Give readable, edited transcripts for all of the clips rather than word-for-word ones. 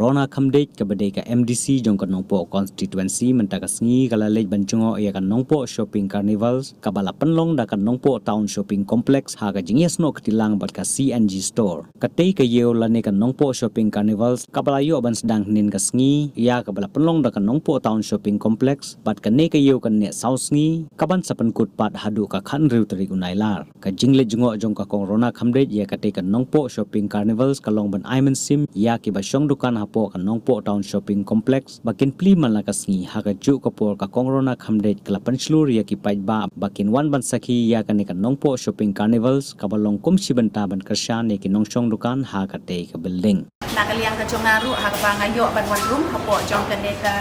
Rona Khamdej kabadai ka MDC jong ka nongpo constituency mentaka sngi kala lej banjungo ya ka nongpo shopping carnivals kabala penlong da ka nongpo town shopping complex ha ka jingias no ketilang bat ka CNG store. Katei ka yeo lane ka nongpo shopping carnivals kabala yo ban sedang nin ka sngi ya kabala penlong da ka nongpo town shopping complex bat ka ne ka yeo ka ne south sngi kaban sapan kut pat hadu ka khan riu tari unailar. Ka jingle jungo jong ka kong Rona Khamdej ya katei ka nongpo shopping carnivals kalong ban Aiman Sim ya ki basyong dukan hapo ka nongpo town shopping complex bakin pli man la ka sngi ha ka ju ka por ka kong Rona Khamdej kala panslur ya ki pait ba bakin wan ban sakhi ya ka ne ka nongpo shopping carnivals kabalong kumsi banta ban kersyan ya ki nongshong dukan ha ka tei ka building. Nakaliang ka jongaru ha ka bangayo ban wan room hapo jong ka ne ka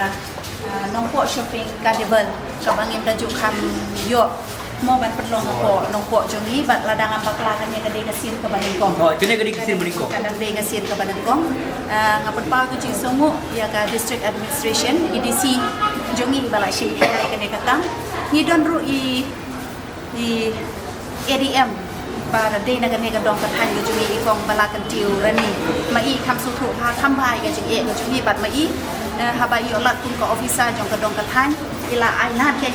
nongpo shopping carnival ka bangin da ju kham yo mo ban perlong hapo nongpo jongi bat ladang ambakla ka ne ka de ka sin ka baningkong. Oh, kene ka di kasin berikong. Kadang de ka sin ka baningkong ngapun pa ku jing somu ya ka district administration EDC jongi bala shi ka ne ka tang ni don ru i ADM para de na gane ka dong ka than ka jungi ikong bala kan tiu rani mai kham su thu ha kham bai ka jing e ka jungi bat mai haba yo lat kun ka officer jong ka dong ka than ila ai lat ke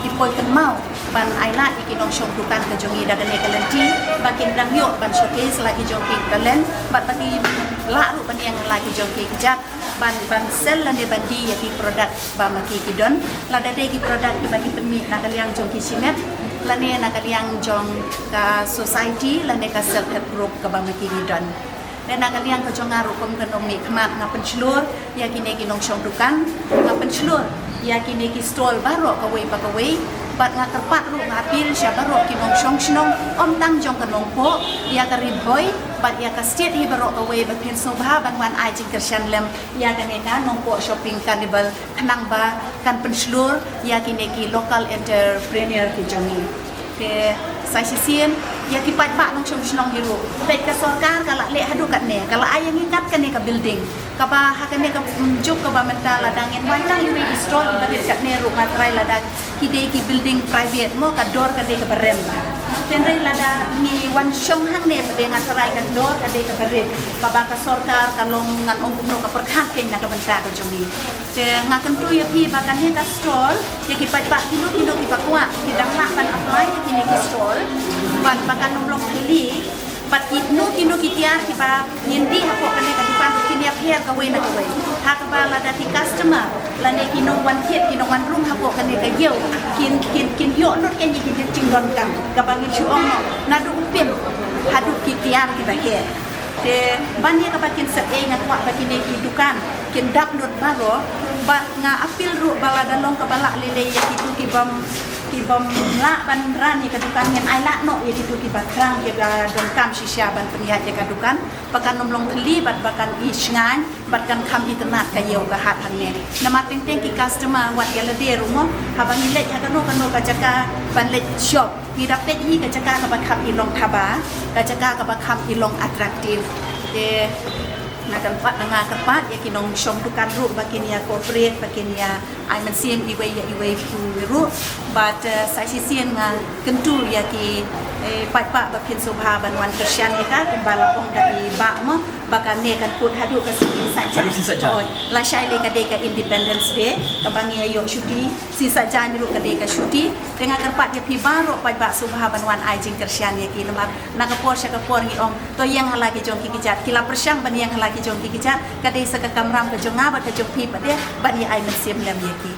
i poi kan mau ban ai lat ki nong shong dukan ka jungi da gane ka lenti bakin dang yo ban showcase lagi jong ki talent bat bagi la ru ban yang lagi jong ki jat ban sel lan de bandi ya ki product ba ma ki don la da de ki product ki bagi pemi na kaliang jong ki simet lane na kaliang jong ka society lane ka self help group ka bang ki don dan na kaliang ka jong aru kom kanom mi khmat nga penslur ya kine ki nong shong dukan nga penslur ya kine ki stall baro ka wei pa ka wei bat nga kerpat ru nga pil sya baro ki nong shong shnong om tang jong ka nong po ya ka rin hoy bat ya ka state hi baro ka wei ba pin sobha ban wan ai jing kersyan lem ya ka ne na nong po shopping carnival khanang ba kan penslur ya kine ki local entrepreneur ki jongi ke sai sisien ya ki pat ba nong shong shnong hiru pet ka sarkar kala le hadu kat ne kala ayang ingat ka ne ka building ka ba ha ka ne ka juk ka ba menta ladang en wan tang yuri store ba kat ne ru ka try ladang ki de ki building private mo ka dor ka de ka barem tenrai lada ni wan shong hang ne ba de nga try ka dor ka de ka barem ka ba ka sarkar ka long ngan ong no ka perkhat ken na ka benta ka jongi te nga kan tu ya pi ba kan ne ka store ya ki pat ba kilo ki ba kwa ki dang la kan apply ki ne ki store ban bakan nomlong hili pat itnu kinu kitia ki ba yindi hapo kane ka dukan kini apher ka we na ka we ha ka ba la dati customer la ne kinu wan kit kinu wan room hapo kane ka yeu kin yo not ken kin cingron kan ka ba ngi chuong na du pin hadu kitia ki ba he te ban ye ka ba kin sa e nga kwa ba kini ki dukan kin dak not baro ba nga apil ru bala dalong ka bala lele ya kitu ki bom la ban ran ni kadukan ngen ai la no ye kitu ki bakrang ye ga don kam shisha ban pengihat ye kadukan bakan nomlong theli bat bakan i shngan bat kan kham internet ka yeu ga hat han ne nama teng teng ki customer wat ye la de rumo ha ban le ha kano ka jaka ban le shop ki dapet hi ka jaka ka ba kham i long thaba ka jaka ka ba kham i long attractive de na kan pat nga kerpat ya kinong shong dukan ru bakin ya corporate bakin ya ai man sien iwe pu ru but sai sien nga kentu ya ki pat pa bakin sobha ban wan kersyan ya ka bala ong da i ba mo bakan ne kan put hadu ka si saja la shai le ka de ka independence day ka bangi ayo syuti si saja ni ru ka de ka syuti dengan kerpat ya pi baro pat ba sobha ban wan ai jing kersyan ya ki lemar na ka por sya ka por ngi ong to yang halagi jong ki kijat kila persyang ban yang halagi jong ki kijat kadai sa ka kamram ka jonga ba ka jong pi pa de ban ya ai man sim lam ye ki